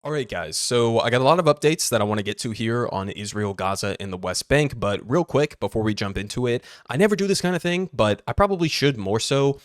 All right, guys, so I got a lot of updates that I want to get to here on Israel, Gaza, and the West Bank, but real quick, before we jump into it, I never do this kind of thing, but I probably should more so.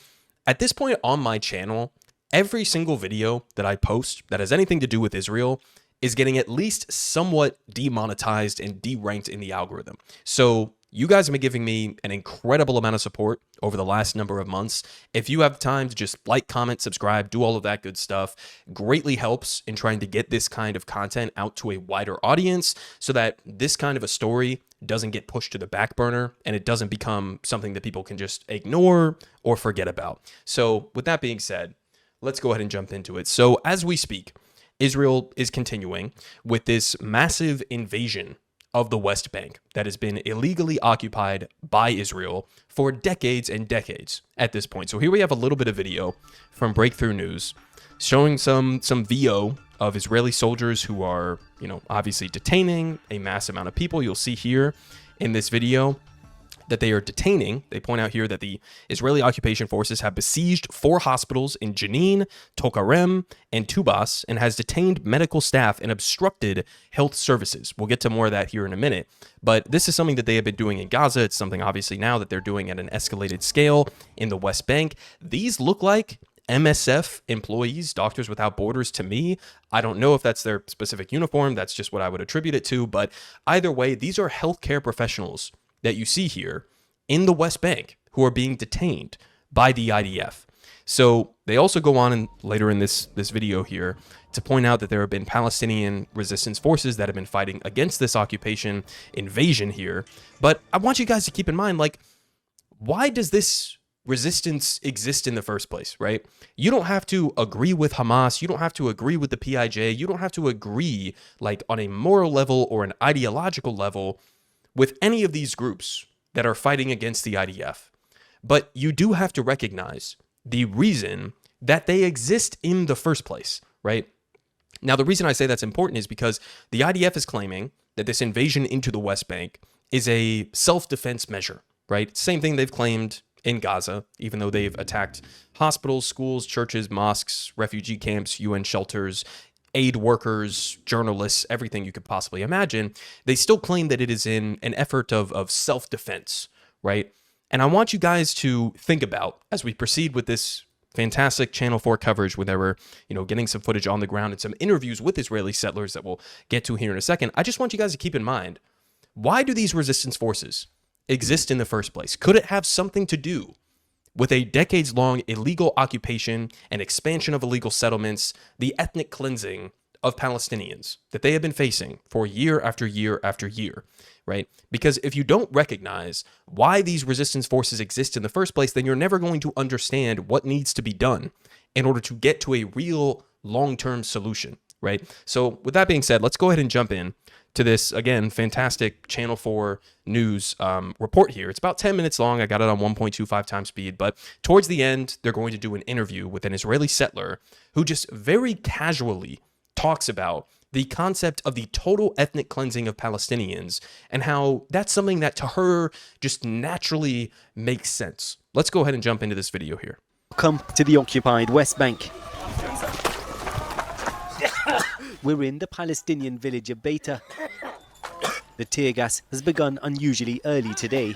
At this point on my channel, every single video that I post that has anything to do with Israel is getting at least somewhat demonetized and deranked in the algorithm. So you guys have been giving me an incredible amount of support over the last number of months. If you have time to just like, comment, subscribe, do all of that good stuff, greatly helps in trying to get this kind of content out to a wider audience so that this kind of a story doesn't get pushed to the back burner and it doesn't become something that people can just ignore or forget about. So with that being said, let's go ahead and jump into it. So as we speak, Israel is continuing with this massive invasion of the West Bank that has been illegally occupied by Israel for decades and decades at this point. So here we have a little bit of video from Breakthrough News showing some VO of Israeli soldiers who are, obviously detaining a mass amount of people. You'll see here in this video that they are detaining. They point out here that the Israeli occupation forces have besieged 4 hospitals in Jenin, Tulkarem, and Tubas, and has detained medical staff and obstructed health services. We'll get to more of that here in a minute, but this is something that they have been doing in Gaza. It's something obviously now that they're doing at an escalated scale in the West Bank. These look like MSF employees, Doctors Without Borders to me. I don't know if that's their specific uniform. That's just what I would attribute it to, but either way, these are healthcare professionals that you see here in the West Bank who are being detained by the IDF. So they also go on later in this video here to point out that there have been Palestinian resistance forces that have been fighting against this occupation invasion here. But I want you guys to keep in mind, why does this resistance exist in the first place, right? You don't have to agree with Hamas. You don't have to agree with the PIJ. You don't have to agree on a moral level or an ideological level with any of these groups that are fighting against the IDF. But you do have to recognize the reason that they exist in the first place, right? Now, the reason I say that's important is because the IDF is claiming that this invasion into the West Bank is a self-defense measure, right? Same thing they've claimed in Gaza, even though they've attacked hospitals, schools, churches, mosques, refugee camps, UN shelters, aid workers, journalists, everything you could possibly imagine. They still claim that it is in an effort of self-defense, right? And I want you guys to think about, as we proceed with this fantastic Channel 4 coverage where they were, getting some footage on the ground and some interviews with Israeli settlers that we'll get to here in a second. I just want you guys to keep in mind, why do these resistance forces exist in the first place? Could it have something to do with a decades-long illegal occupation and expansion of illegal settlements, the ethnic cleansing of Palestinians that they have been facing for year after year after year, right? Because if you don't recognize why these resistance forces exist in the first place, then you're never going to understand what needs to be done in order to get to a real long-term solution, right? So with that being said, let's go ahead and jump in to this, again, fantastic Channel 4 news report here. It's about 10 minutes long. I got it on 1.25 times speed, but towards the end, they're going to do an interview with an Israeli settler who just very casually talks about the concept of the total ethnic cleansing of Palestinians and how that's something that to her just naturally makes sense. Let's go ahead and jump into this video here. Welcome to the occupied West Bank. We're in the Palestinian village of Beita. The tear gas has begun unusually early today.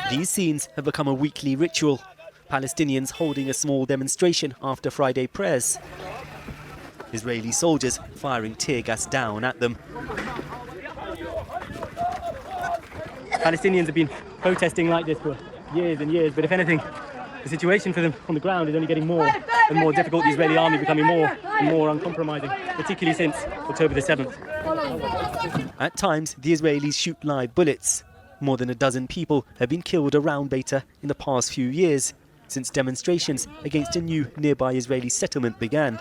These scenes have become a weekly ritual. Palestinians holding a small demonstration after Friday prayers. Israeli soldiers firing tear gas down at them. Palestinians have been protesting like this for years and years, but if anything, the situation for them on the ground is only getting more and more difficult. The Israeli army becoming more and more uncompromising, particularly since October the 7th. At times, the Israelis shoot live bullets. More than a dozen people have been killed around Beita in the past few years, since demonstrations against a new nearby Israeli settlement began.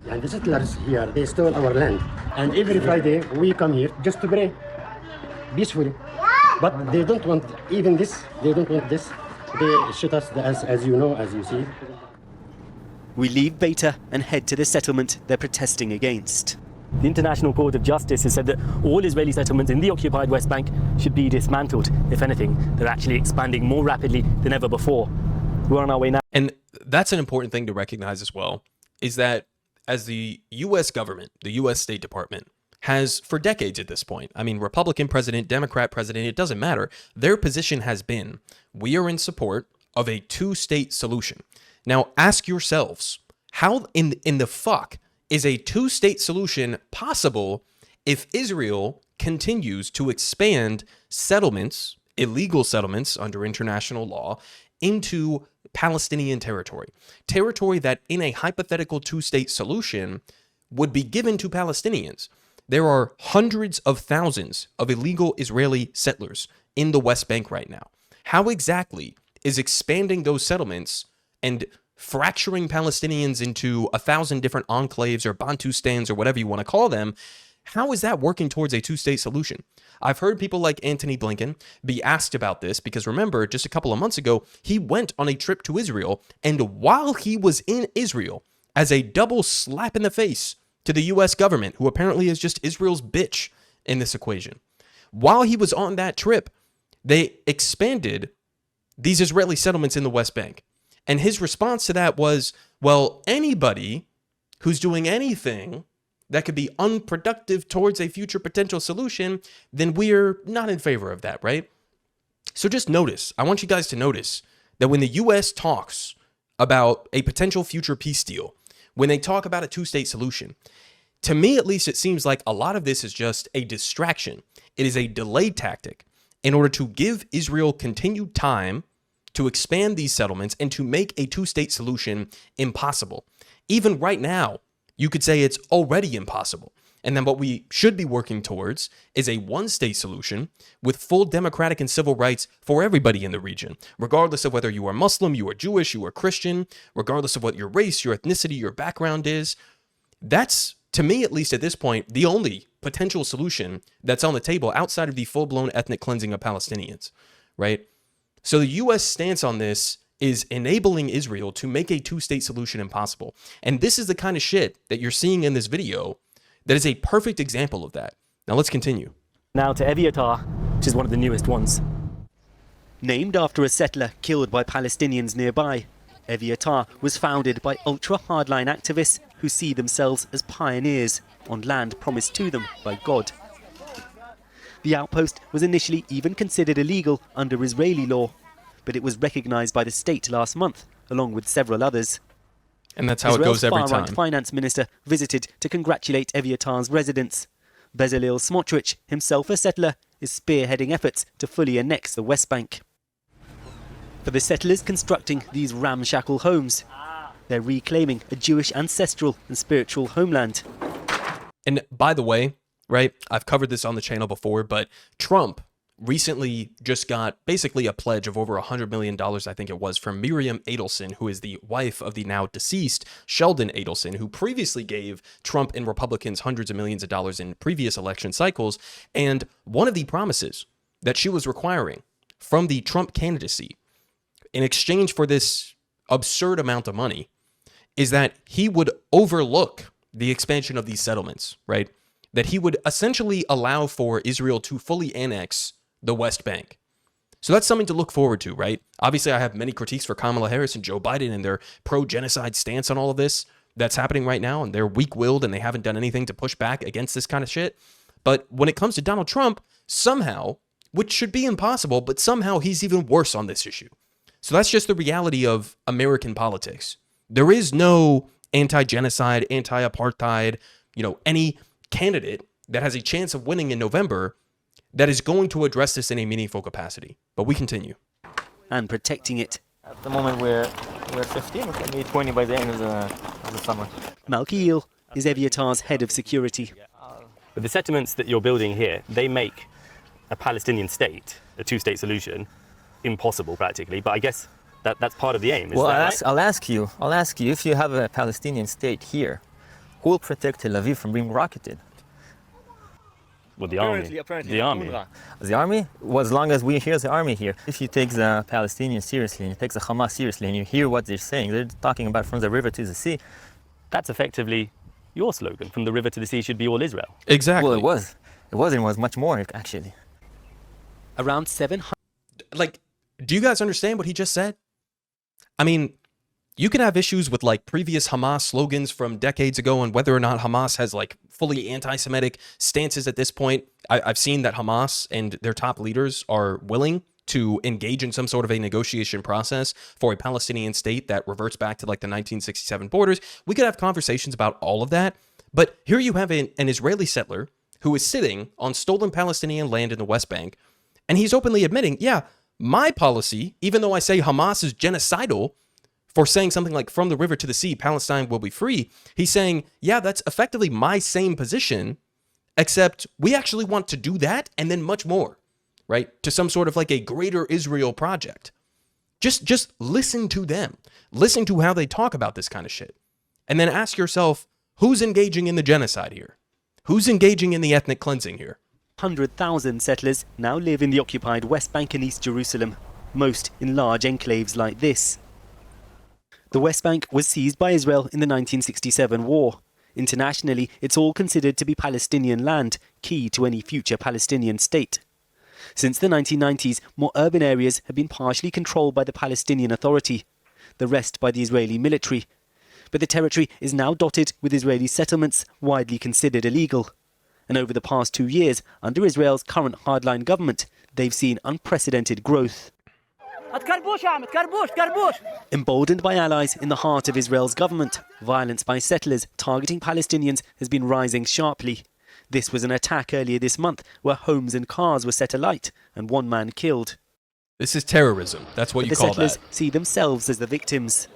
And the settlers here, they stole our land. And every Friday, we come here just to pray, peacefully. But they don't want even this. They don't want this. They shoot us, as you know, as you see. We leave Beita and head to the settlement they're protesting against. The International Court of Justice has said that all Israeli settlements in the occupied West Bank should be dismantled. If anything, they're actually expanding more rapidly than ever before. We're on our way now. And that's an important thing to recognize as well, is that as the US government, the US State Department, has for decades at this point. I mean, Republican president, Democrat president, it doesn't matter. Their position has been, we are in support of a two-state solution. Now, ask yourselves, how in the fuck is a two-state solution possible if Israel continues to expand settlements, illegal settlements under international law, into Palestinian territory? Territory that in a hypothetical two-state solution would be given to Palestinians. There are hundreds of thousands of illegal Israeli settlers in the West Bank right now. How exactly is expanding those settlements and fracturing Palestinians into 1,000 different enclaves or Bantustans or whatever you want to call them, how is that working towards a two-state solution? I've heard people like Antony Blinken be asked about this because remember, just a couple of months ago, he went on a trip to Israel, and while he was in Israel, as a double slap in the face to the U.S. government, who apparently is just Israel's bitch in this equation, while he was on that trip, they expanded these Israeli settlements in the West Bank. And his response to that was, well, anybody who's doing anything that could be unproductive towards a future potential solution, then we're not in favor of that, right? So just notice, I want you guys to notice that when the U.S. talks about a potential future peace deal, when they talk about a two-state solution, to me at least it seems like a lot of this is just a distraction. It is a delay tactic in order to give Israel continued time to expand these settlements and to make a two-state solution impossible. Even right now, you could say it's already impossible. And then what we should be working towards is a one-state solution with full democratic and civil rights for everybody in the region, regardless of whether you are Muslim, you are Jewish, you are Christian, regardless of what your race, your ethnicity, your background is. That's, to me at least at this point, the only potential solution that's on the table outside of the full-blown ethnic cleansing of Palestinians, right? So the U.S. stance on this is enabling Israel to make a two-state solution impossible. And this is the kind of shit that you're seeing in this video that is a perfect example of that. Now let's continue. Now to Eviatar, which is one of the newest ones. Named after a settler killed by Palestinians nearby, Eviatar was founded by ultra-hardline activists who see themselves as pioneers on land promised to them by God. The outpost was initially even considered illegal under Israeli law, but it was recognized by the state last month, along with several others. And that's how it goes every far-right time. finance minister visited to congratulate Eviatar's residents. Bezalel Smotrich, himself a settler, is spearheading efforts to fully annex the West Bank. For the settlers constructing these ramshackle homes, they're reclaiming a Jewish ancestral and spiritual homeland. And by the way, right, I've covered this on the channel before, but Trump recently just got basically a pledge of over $100 million, I think it was, from Miriam Adelson, who is the wife of the now deceased Sheldon Adelson, who previously gave Trump and Republicans hundreds of millions of dollars in previous election cycles. And one of the promises that she was requiring from the Trump candidacy in exchange for this absurd amount of money is that he would overlook the expansion of these settlements, right? That he would essentially allow for Israel to fully annex the West Bank. So that's something to look forward to, right? Obviously, I have many critiques for Kamala Harris and Joe Biden and their pro-genocide stance on all of this that's happening right now, and they're weak-willed and they haven't done anything to push back against this kind of shit. But when it comes to Donald Trump, somehow, which should be impossible, but somehow he's even worse on this issue. So that's just the reality of American politics. There is no anti-genocide, anti-apartheid, any candidate that has a chance of winning in November that is going to address this in a meaningful capacity. But we continue. And protecting it. At the moment we're 15, we're going to be 20 by the end of the summer. Malkiel is Eviatar's head of security. But the settlements that you're building here, they make a Palestinian state, a two-state solution, impossible practically. But I guess that's part of the aim. Well, I'll ask you, if you have a Palestinian state here, who will protect Tel Aviv from being rocketed? Well, the army. The army. The army? Well, as long as we hear the army here. If you take the Palestinians seriously and you take the Hamas seriously and you hear what they're saying, they're talking about from the river to the sea. That's effectively your slogan. From the river to the sea should be all Israel. Exactly. Well, it was much more, actually. Around 700. Do you guys understand what he just said? I mean, You can have issues with like previous Hamas slogans from decades ago and whether or not Hamas has like fully anti-Semitic stances at this point. I've seen that Hamas and their top leaders are willing to engage in some sort of a negotiation process for a Palestinian state that reverts back to like the 1967 borders. We could have conversations about all of that. But here you have an Israeli settler who is sitting on stolen Palestinian land in the West Bank. And he's openly admitting, yeah, my policy, even though I say Hamas is genocidal for saying something like from the river to the sea, Palestine will be free, he's saying, yeah, that's effectively my same position, except we actually want to do that and then much more, right? To some sort of like a greater Israel project. Just listen to them. Listen to how they talk about this kind of shit. And then ask yourself, who's engaging in the genocide here? Who's engaging in the ethnic cleansing here? 100,000 settlers now live in the occupied West Bank and East Jerusalem, most in large enclaves like this. The West Bank was seized by Israel in the 1967 war. Internationally, it's all considered to be Palestinian land, key to any future Palestinian state. Since the 1990s, more urban areas have been partially controlled by the Palestinian Authority, the rest by the Israeli military. But the territory is now dotted with Israeli settlements widely considered illegal. And over the past 2 years, under Israel's current hardline government, they've seen unprecedented growth. Emboldened by allies in the heart of Israel's government, violence by settlers targeting Palestinians has been rising sharply. This was an attack earlier this month where homes and cars were set alight and one man killed. This is terrorism. That's what you call that. The settlers see themselves as the victims.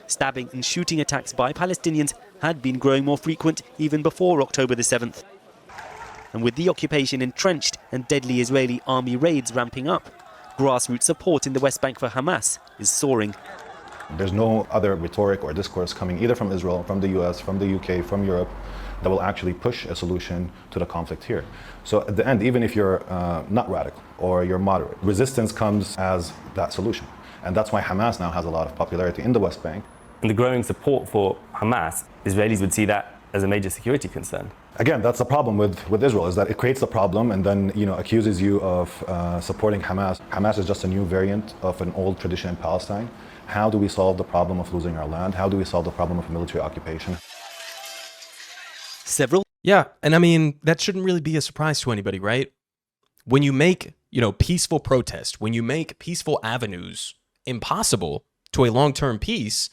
Stabbing and shooting attacks by Palestinians had been growing more frequent even before October the 7th. And with the occupation entrenched and deadly Israeli army raids ramping up, grassroots support in the West Bank for Hamas is soaring. There's no other rhetoric or discourse coming either from Israel, from the US, from the UK, from Europe, that will actually push a solution to the conflict here. So at the end, even if you're not radical or you're moderate, resistance comes as that solution. And that's why Hamas now has a lot of popularity in the West Bank. And the growing support for Hamas, Israelis would see that as a major security concern. Again, that's the problem with Israel, is that it creates a problem and then accuses you of supporting Hamas. Hamas is just a new variant of an old tradition in Palestine. How do we solve the problem of losing our land? How do we solve the problem of military occupation? Yeah, and I mean, that shouldn't really be a surprise to anybody, right? When you make, peaceful protest, when you make peaceful avenues impossible to a long-term peace,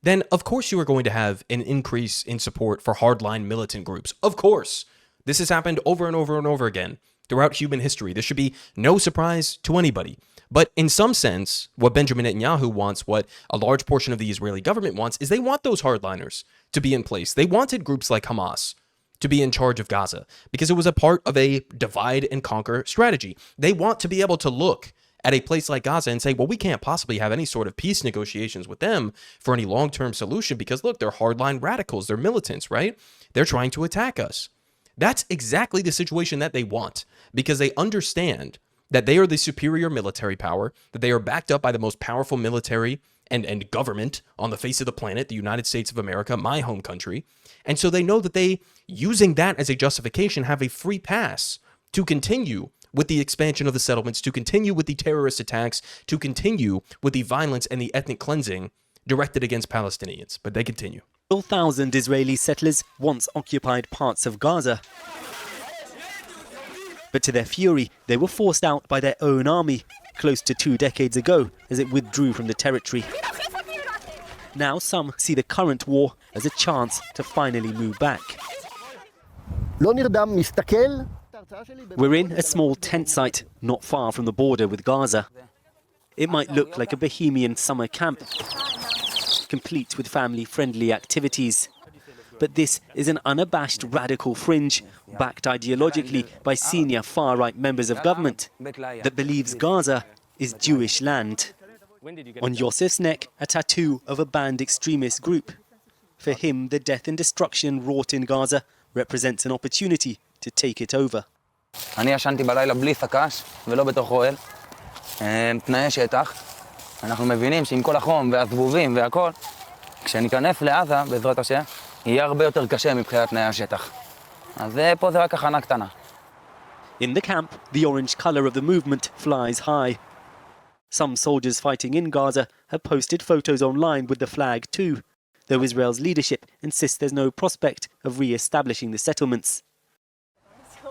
then of course you are going to have an increase in support for hardline militant groups. Of course. This has happened over and over and over again throughout human history. This should be no surprise to anybody. But in some sense, what Benjamin Netanyahu wants, what a large portion of the Israeli government wants, is they want those hardliners to be in place. They wanted groups like Hamas to be in charge of Gaza because it was a part of a divide and conquer strategy. They want to be able to look at a place like Gaza and say, well, we can't possibly have any sort of peace negotiations with them for any long-term solution because, look, they're hardline radicals. They're militants, right? They're trying to attack us. That's exactly the situation that they want because they understand that they are the superior military power, that they are backed up by the most powerful military and government on the face of the planet, the United States of America, my home country. And so they know that they, using that as a justification, have a free pass to continue with the expansion of the settlements, to continue with the terrorist attacks, to continue with the violence and the ethnic cleansing directed against Palestinians. But they continue. 1,000 Israeli settlers once occupied parts of Gaza. But to their fury, they were forced out by their own army close to 2 decades ago as it withdrew from the territory. Now some see the current war as a chance to finally move back. We're in a small tent site not far from the border with Gaza. It might look like a bohemian summer camp, complete with family-friendly activities. But this is an unabashed radical fringe, backed ideologically by senior far-right members of government, that believes Gaza is Jewish land. On Yosef's neck, a tattoo of a banned extremist group. For him, the death and destruction wrought in Gaza represents an opportunity to take it over. אני ישנתי בלילה בלי סק"ש ולא בתוך אוהל. תנאי שטח. אנחנו מבינים שעם כל החום והזבובים והכל, כשניכנס לעזה, בעזרת השם, יהיה הרבה יותר קשה מבחינת תנאי השטח. אז פה זה רק הכנה קטנה. In the camp, the orange color of the movement flies high. Some soldiers fighting in Gaza have posted photos online with the flag too, though Israel's leadership insists there's no prospect of re-establishing the settlements.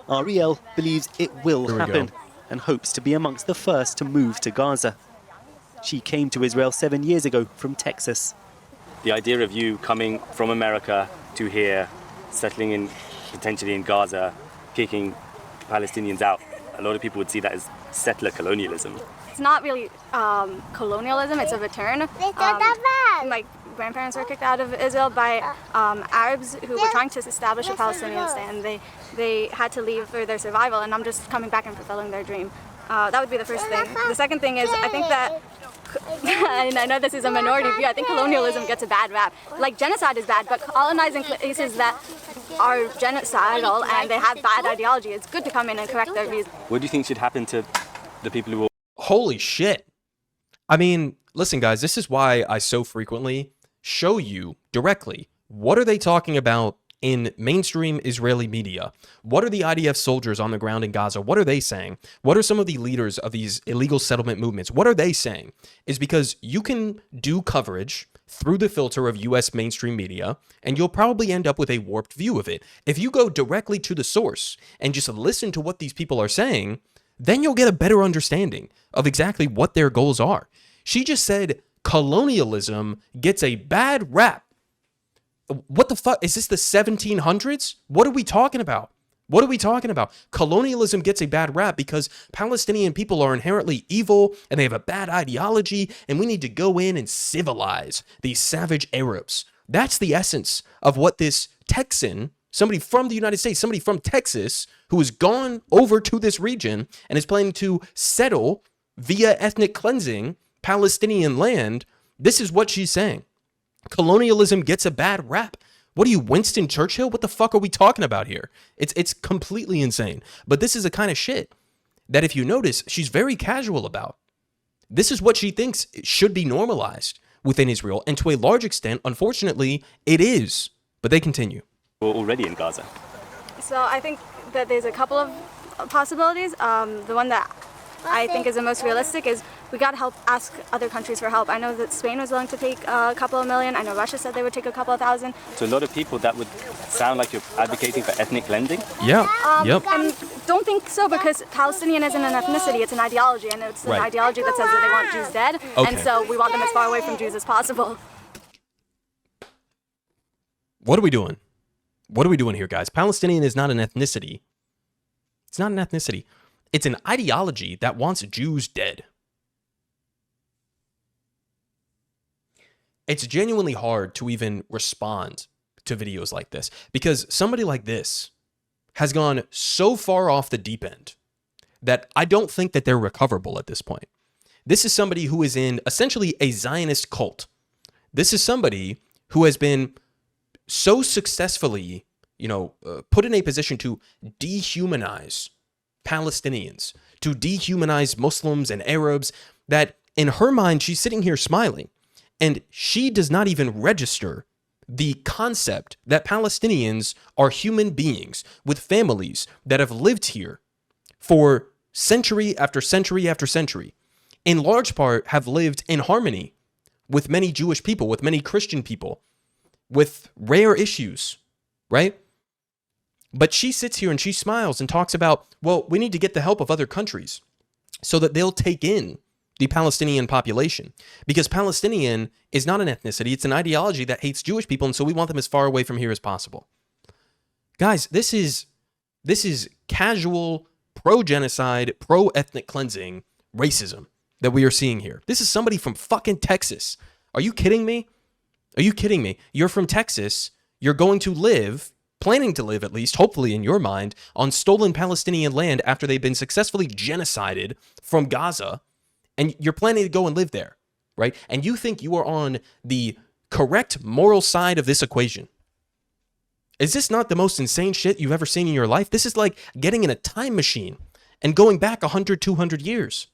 Ariel believes it will happen and hopes to be amongst the first to move to Gaza. She came to Israel 7 years ago from Texas. The idea of you coming from America to here, settling in potentially in Gaza, kicking Palestinians out, a lot of people would see that as settler colonialism. It's not really colonialism, it's a return. My grandparents were kicked out of Israel by Arabs who were trying to establish a Palestinian state, and they had to leave for their survival, and I'm just coming back and fulfilling their dream. That would be the first thing. The second thing is, I think that, and I know this is a minority view, I think colonialism gets a bad rap. Like, genocide is bad, but colonizing places that are genocidal and they have bad ideology, it's good to come in and correct their views. What do you think should happen to the people who... Holy shit. I mean, listen, guys, this is why I so frequently show you directly what are they talking about in mainstream Israeli media. What are the IDF soldiers on the ground in Gaza? What are they saying? What are some of the leaders of these illegal settlement movements? What are they saying? Is because you can do coverage through the filter of US mainstream media, and you'll probably end up with a warped view of it. If you go directly to the source and just listen to what these people are saying, then you'll get a better understanding of exactly what their goals are. She just said colonialism gets a bad rap. What the fuck? Is this the 1700s? What are we talking about? What are we talking about? Colonialism gets a bad rap because Palestinian people are inherently evil and they have a bad ideology, and we need to go in and civilize these savage Arabs. That's the essence of what this Texan, somebody from the United States, somebody from Texas, who has gone over to this region and is planning to settle via ethnic cleansing Palestinian land, this is what she's saying. Colonialism gets a bad rap. What are you, Winston Churchill? What the fuck are we talking about here? It's completely insane. But this is the kind of shit that, if you notice, she's very casual about. This is what she thinks should be normalized within Israel. And to a large extent, unfortunately, it is. But they continue. We're already in Gaza. So I think that there's a couple of possibilities. The one that I think is the most realistic is we got to ask other countries for help. I know that Spain was willing to take a couple of million. I know Russia said they would take a couple of thousand. To a lot of people, that would sound like you're advocating for ethnic cleansing. Yeah. Yep. And don't think so, because Palestinian isn't an ethnicity, it's an ideology, and it's an ideology that says that they want Jews dead, and so we want them as far away from Jews as possible. What are we doing? What are we doing here, guys? Palestinian is not an ethnicity. It's not an ethnicity. It's an ideology that wants Jews dead. It's genuinely hard to even respond to videos like this because somebody like this has gone so far off the deep end that I don't think that they're recoverable at this point. This is somebody who is in essentially a Zionist cult. This is somebody who has been so successfully, put in a position to dehumanize Palestinians, to dehumanize Muslims and Arabs, that in her mind, she's sitting here smiling. And she does not even register the concept that Palestinians are human beings with families that have lived here for century after century after century, in large part have lived in harmony with many Jewish people, with many Christian people, with rare issues, right? But she sits here and she smiles and talks about, well, we need to get the help of other countries so that they'll take in the Palestinian population, because Palestinian is not an ethnicity. It's an ideology that hates Jewish people. And so we want them as far away from here as possible. Guys, this is casual pro-genocide, pro-ethnic cleansing racism that we are seeing here. This is somebody from fucking Texas. Are you kidding me? Are you kidding me? You're from Texas. You're going to live, planning to live at least, hopefully in your mind, on stolen Palestinian land after they've been successfully genocided from Gaza. And you're planning to go and live there, right? And you think you are on the correct moral side of this equation. Is this not the most insane shit you've ever seen in your life? This is like getting in a time machine and going back 100, 200 years.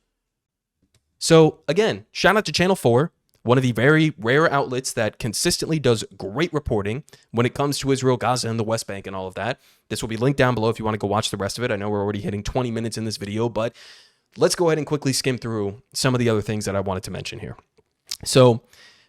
So again, shout out to Channel 4, one of the very rare outlets that consistently does great reporting when it comes to Israel, Gaza, and the West Bank and all of that. This will be linked down below if you want to go watch the rest of it. I know we're already hitting 20 minutes in this video, but let's go ahead and quickly skim through some of the other things that I wanted to mention here. So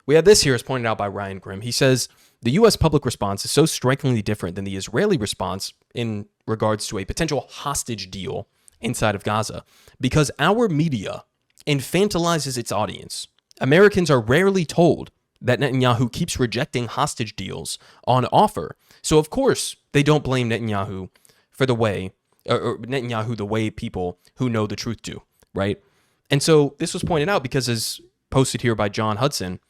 we have this here as pointed out by Ryan Grimm. He says, the U.S. public response is so strikingly different than the Israeli response in regards to a potential hostage deal inside of Gaza because our media infantilizes its audience. Americans are rarely told that Netanyahu keeps rejecting hostage deals on offer. So, of course, they don't blame Netanyahu for the way, or Netanyahu the way people who know the truth do, right? And so this was pointed out because, as posted here by John Hudson,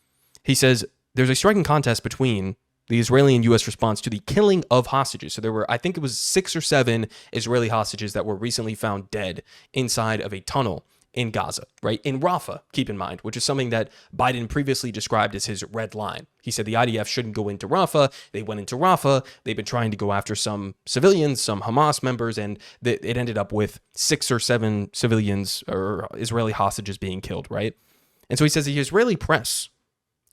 he says, there's a striking contrast between the Israeli and U.S. response to the killing of hostages. So there were, I think it was 6 or 7 Israeli hostages that were recently found dead inside of a tunnel in Gaza, right? In Rafah, keep in mind, which is something that Biden previously described as his red line. He said the IDF shouldn't go into Rafah. They went into Rafah. They've been trying to go after some civilians, some Hamas members, and it ended up with 6 or 7 civilians or Israeli hostages being killed, right? And so he says the Israeli press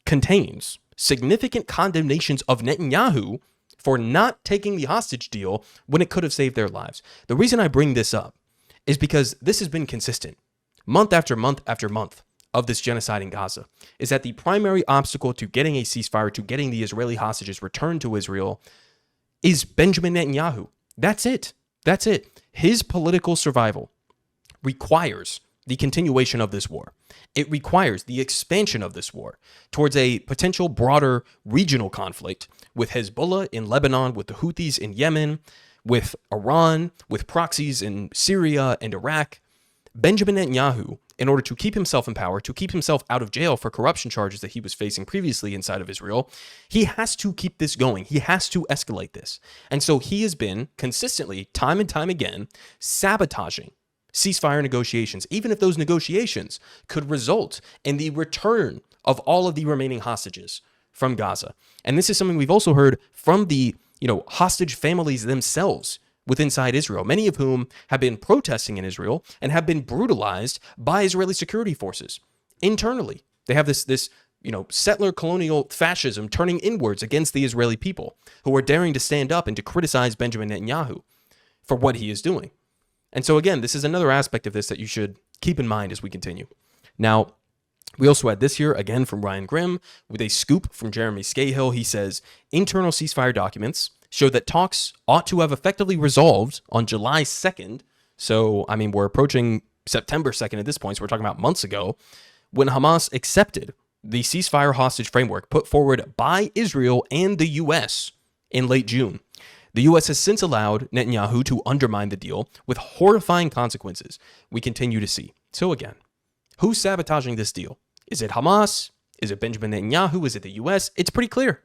contains significant condemnations of Netanyahu for not taking the hostage deal when it could have saved their lives. The reason I bring this up is because this has been consistent month after month after month of this genocide in Gaza, is that the primary obstacle to getting a ceasefire, to getting the Israeli hostages returned to Israel, is Benjamin Netanyahu. That's it. That's it. His political survival requires the continuation of this war. It requires the expansion of this war towards a potential broader regional conflict with Hezbollah in Lebanon, with the Houthis in Yemen, with Iran, with proxies in Syria and Iraq. Benjamin Netanyahu, in order to keep himself in power, to keep himself out of jail for corruption charges that he was facing previously inside of Israel, he has to keep this going. He has to escalate this. And so he has been consistently, time and time again, sabotaging ceasefire negotiations, even if those negotiations could result in the return of all of the remaining hostages from Gaza. And this is something we've also heard from the, hostage families themselves within inside Israel, many of whom have been protesting in Israel and have been brutalized by Israeli security forces internally. They have this settler colonial fascism turning inwards against the Israeli people who are daring to stand up and to criticize Benjamin Netanyahu for what he is doing. And so again, this is another aspect of this that you should keep in mind as we continue. Now, we also had this here, again from Ryan Grimm, with a scoop from Jeremy Scahill. He says, internal ceasefire documents show that talks ought to have effectively resolved on July 2nd. So, we're approaching September 2nd at this point, so we're talking about months ago, when Hamas accepted the ceasefire hostage framework put forward by Israel and the U.S. in late June. The U.S. has since allowed Netanyahu to undermine the deal with horrifying consequences we continue to see. So again, who's sabotaging this deal? Is it Hamas? Is it Benjamin Netanyahu? Is it the U.S.? It's pretty clear.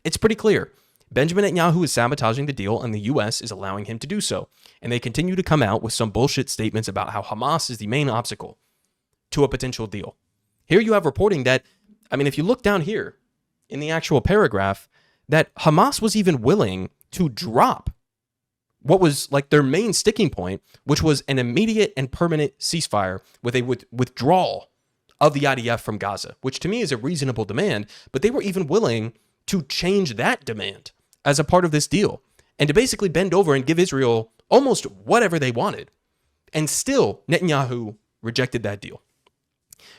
It's pretty clear. Benjamin Netanyahu is sabotaging the deal, and the U.S. is allowing him to do so. And they continue to come out with some bullshit statements about how Hamas is the main obstacle to a potential deal. Here you have reporting that, if you look down here in the actual paragraph, that Hamas was even willing to drop what was like their main sticking point, which was an immediate and permanent ceasefire with a withdrawal of the IDF from Gaza, which to me is a reasonable demand, but they were even willing to change that demand as a part of this deal and to basically bend over and give Israel almost whatever they wanted. And still, Netanyahu rejected that deal.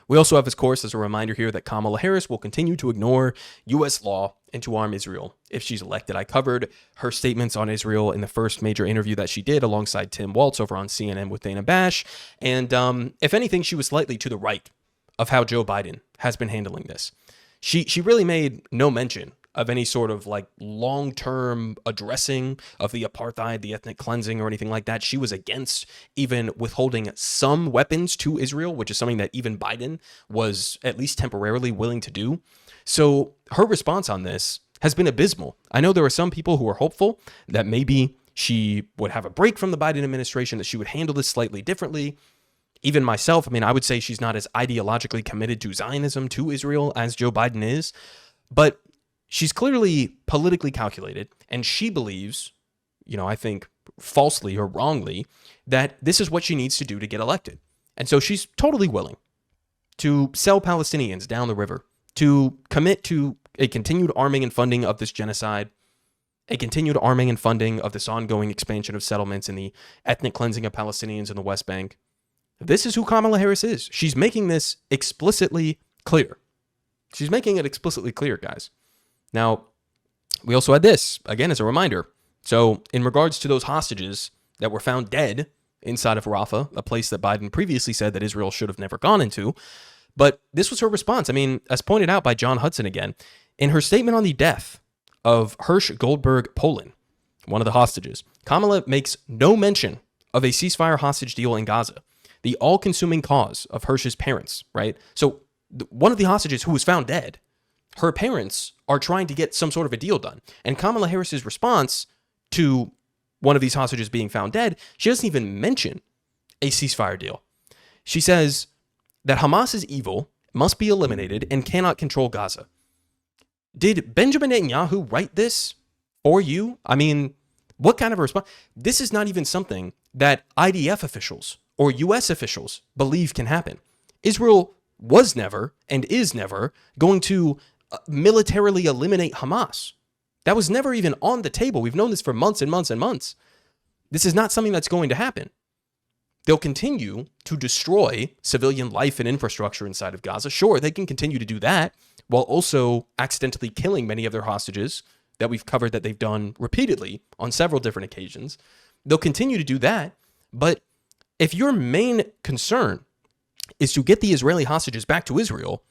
We also have, of course, as a reminder here, that Kamala Harris will continue to ignore U.S. law and to arm Israel if she's elected. I covered her statements on Israel in the first major interview that she did alongside Tim Waltz over on CNN with Dana Bash. And if anything, she was slightly to the right of how Joe Biden has been handling this. She really made no mention of any sort of like long-term addressing of the apartheid, the ethnic cleansing, or anything like that. She was against even withholding some weapons to Israel, which is something that even Biden was at least temporarily willing to do. So her response on this has been abysmal. I know there are some people who are hopeful that maybe she would have a break from the Biden administration, that she would handle this slightly differently. Even myself, I would say she's not as ideologically committed to Zionism, to Israel, as Joe Biden is. But she's clearly politically calculated, and she believes, I think falsely or wrongly, that this is what she needs to do to get elected. And so she's totally willing to sell Palestinians down the river, to commit to a continued arming and funding of this genocide, a continued arming and funding of this ongoing expansion of settlements and the ethnic cleansing of Palestinians in the West Bank. This is who Kamala Harris is. She's making this explicitly clear. She's making it explicitly clear, guys. Now, we also had this, again, as a reminder. So in regards to those hostages that were found dead inside of Rafah, a place that Biden previously said that Israel should have never gone into, but this was her response. I mean, as pointed out by John Hudson again, in her statement on the death of Hirsch Goldberg Polin, one of the hostages, Kamala makes no mention of a ceasefire hostage deal in Gaza, the all-consuming cause of Hirsch's parents, right? So one of the hostages who was found dead, her parents are trying to get some sort of a deal done. And Kamala Harris's response to one of these hostages being found dead, she doesn't even mention a ceasefire deal. She says that Hamas is evil, must be eliminated, and cannot control Gaza. Did Benjamin Netanyahu write this for you? I mean, what kind of a response? This is not even something that IDF officials or U.S. officials believe can happen. Israel was never and is never going to militarily eliminate Hamas. That was never even on the table. We've known this for months and months and months. This is not something that's going to happen. They'll continue to destroy civilian life and infrastructure inside of Gaza. Sure, they can continue to do that while also accidentally killing many of their hostages that we've covered that they've done repeatedly on several different occasions. They'll continue to do that. But if your main concern is to get the Israeli hostages back to Israel,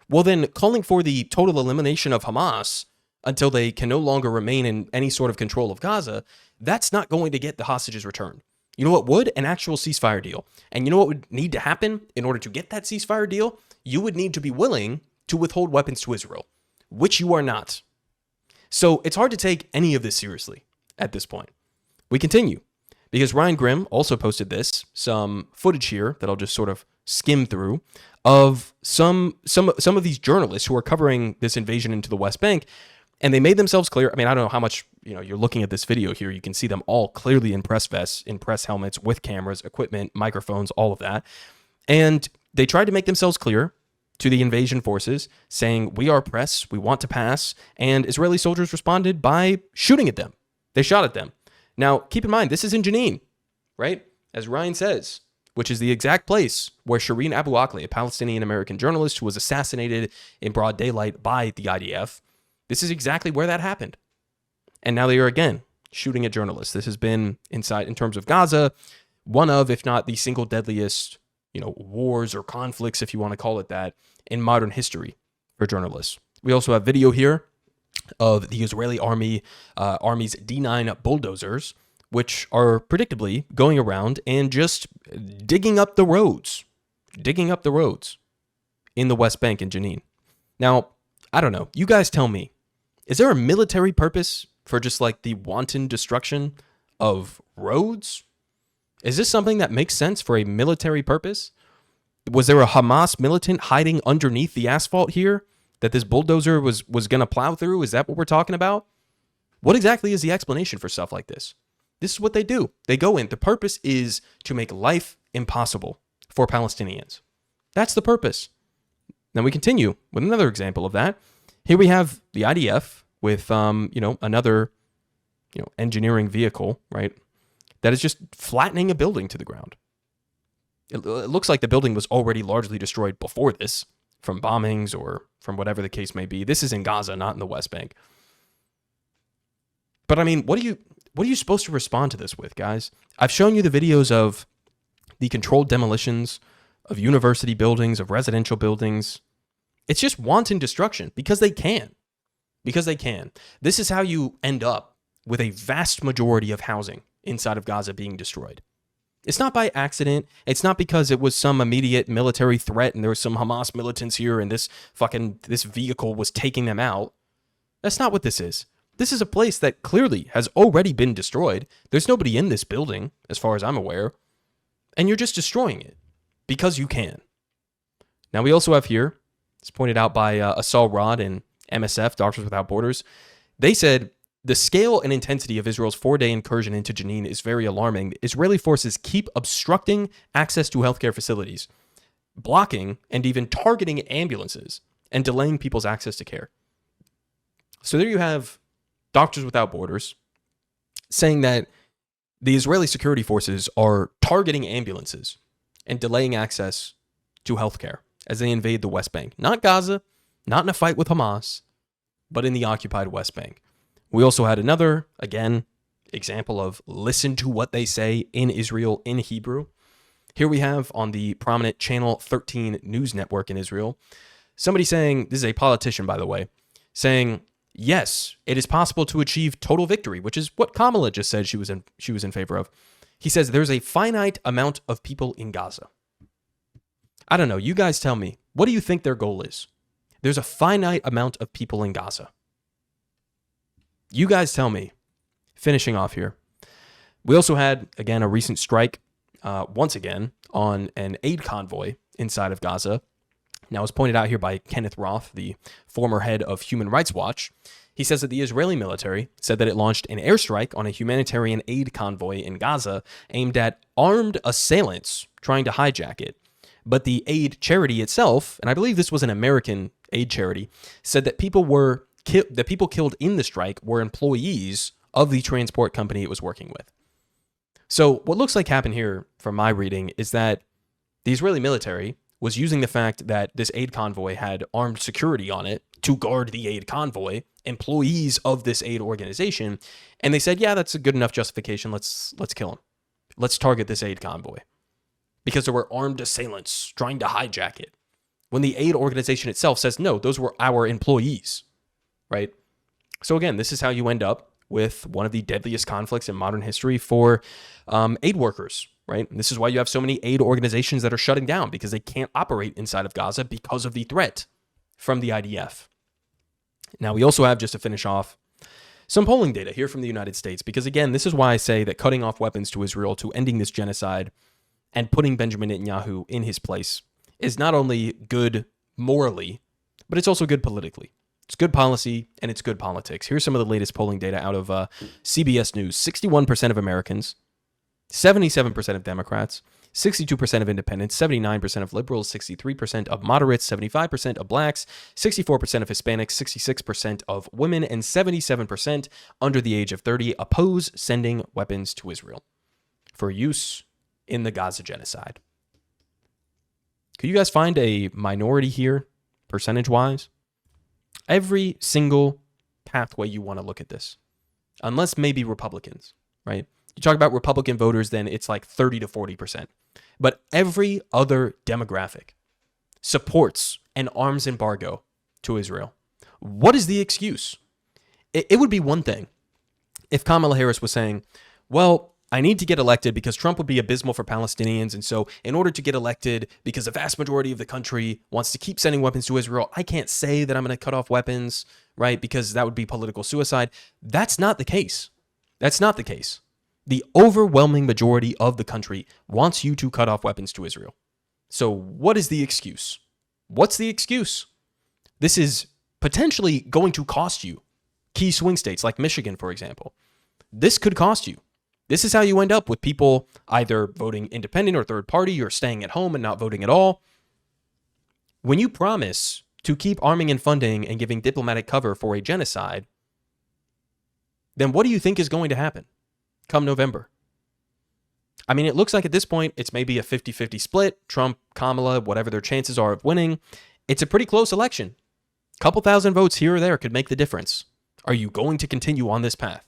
well, then calling for the total elimination of Hamas until they can no longer remain in any sort of control of Gaza, that's not going to get the hostages returned. You know what would? An actual ceasefire deal. And you know what would need to happen in order to get that ceasefire deal? You would need to be willing to withhold weapons to Israel, which you are not. So it's hard to take any of this seriously at this point. We continue because Ryan Grimm also posted some footage here that I'll just sort of skim through of some of these journalists who are covering this invasion into the West Bank. And they made themselves clear. I mean, I don't know how much, you're looking at this video here. You can see them all clearly in press vests, in press helmets, with cameras, equipment, microphones, all of that. And they tried to make themselves clear to the invasion forces, saying, we are press, we want to pass. And Israeli soldiers responded by shooting at them. They shot at them. Now, keep in mind, this is in Jenin, right? As Ryan says, which is the exact place where Shireen Abu Akleh, a Palestinian-American journalist who was assassinated in broad daylight by the IDF, this is exactly where that happened. And now they are again shooting at journalists. This has been inside, in terms of Gaza, one of, if not the single deadliest, wars or conflicts, if you want to call it that, in modern history for journalists. We also have video here of the Israeli army's D9 bulldozers, which are predictably going around and just digging up the roads in the West Bank in Jenin. Now, I don't know. You guys tell me. Is there a military purpose for just like the wanton destruction of roads? Is this something that makes sense for a military purpose? Was there a Hamas militant hiding underneath the asphalt here that this bulldozer was going to plow through? Is that what we're talking about? What exactly is the explanation for stuff like this? This is what they do. They go in. The purpose is to make life impossible for Palestinians. That's the purpose. Now we continue with another example of that. Here we have the IDF with, another, engineering vehicle, right? That is just flattening a building to the ground. It looks like the building was already largely destroyed before this from bombings or from whatever the case may be. This is in Gaza, not in the West Bank. But I mean, what are you supposed to respond to this with, guys? I've shown you the videos of the controlled demolitions of university buildings, of residential buildings. It's just wanton destruction because they can. This is how you end up with a vast majority of housing inside of Gaza being destroyed. It's not by accident. It's not because it was some immediate military threat and there was some Hamas militants here and this vehicle was taking them out. That's not what this is. This is a place that clearly has already been destroyed. There's nobody in this building, as far as I'm aware. And you're just destroying it because you can. Now, we also have here, it's pointed out by Asal Rod and MSF, Doctors Without Borders. They said, the scale and intensity of Israel's 4-day incursion into Jenin is very alarming. Israeli forces keep obstructing access to healthcare facilities, blocking and even targeting ambulances, and delaying people's access to care. So there you have Doctors Without Borders saying that the Israeli security forces are targeting ambulances and delaying access to healthcare as they invade the West Bank. Not Gaza, not in a fight with Hamas, but in the occupied West Bank. We also had another, again, example of listen to what they say in Israel in Hebrew. Here we have on the prominent Channel 13 news network in Israel, somebody saying, this is a politician, by the way, saying, yes, it is possible to achieve total victory, which is what Kamala just said she was in favor of. He says there's a finite amount of people in Gaza. I don't know. You guys tell me. What do you think their goal is? There's a finite amount of people in Gaza. You guys tell me. Finishing off here. We also had, again, a recent strike, once again, on an aid convoy inside of Gaza. Now, as pointed out here by Kenneth Roth, the former head of Human Rights Watch, he says that the Israeli military said that it launched an airstrike on a humanitarian aid convoy in Gaza aimed at armed assailants trying to hijack it. But the aid charity itself, and I believe this was an American aid charity, said that people killed in the strike were employees of the transport company it was working with. So what looks like happened here, from my reading, is that the Israeli military was using the fact that this aid convoy had armed security on it to guard the aid convoy, employees of this aid organization, and they said, yeah, that's a good enough justification. Let's kill him. Let's target this aid convoy. Because there were armed assailants trying to hijack it. When the aid organization itself says, no, those were our employees, right? So again, this is how you end up with one of the deadliest conflicts in modern history for aid workers, right? And this is why you have so many aid organizations that are shutting down, because they can't operate inside of Gaza because of the threat from the IDF. Now, we also have, just to finish off, some polling data here from the United States, because again, this is why I say that cutting off weapons to Israel, to ending this genocide, and putting Benjamin Netanyahu in his place is not only good morally, but it's also good politically. It's good policy and it's good politics. Here's some of the latest polling data out of CBS News. 61% of Americans, 77% of Democrats, 62% of independents, 79% of liberals, 63% of moderates, 75% of blacks, 64% of Hispanics, 66% of women, and 77% under the age of 30 oppose sending weapons to Israel for use in the Gaza genocide. Could you guys find a minority here, percentage-wise? Every single pathway you want to look at this, unless maybe Republicans, right? You talk about Republican voters, then it's like 30 to 40%. But every other demographic supports an arms embargo to Israel. What is the excuse? It would be one thing if Kamala Harris was saying, well, I need to get elected because Trump would be abysmal for Palestinians. And so in order to get elected, because the vast majority of the country wants to keep sending weapons to Israel, I can't say that I'm going to cut off weapons, right? Because that would be political suicide. That's not the case. That's not the case. The overwhelming majority of the country wants you to cut off weapons to Israel. So what is the excuse? What's the excuse? This is potentially going to cost you key swing states like Michigan, for example. This could cost you. This is how you end up with people either voting independent or third party or staying at home and not voting at all. When you promise to keep arming and funding and giving diplomatic cover for a genocide, then what do you think is going to happen come November? I mean, it looks like at this point, it's maybe a 50-50 split. Trump, Kamala, whatever their chances are of winning. It's a pretty close election. A couple thousand votes here or there could make the difference. Are you going to continue on this path?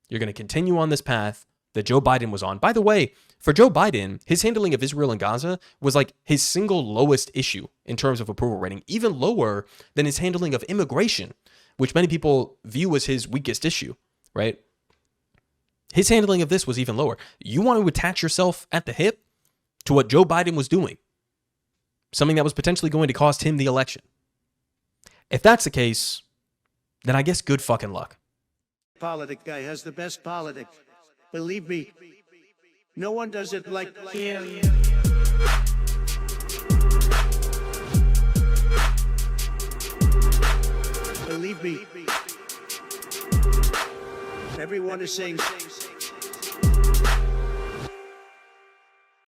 You're going to continue on this path that Joe Biden was on. By the way, for Joe Biden, his handling of Israel and Gaza was like his single lowest issue in terms of approval rating, even lower than his handling of immigration, which many people view as his weakest issue, right? His handling of this was even lower. You want to attach yourself at the hip to what Joe Biden was doing, something that was potentially going to cost him the election. If that's the case, then I guess good fucking luck. Politic guy has the best politics. Believe me, no one does it like him. Believe me, everyone is saying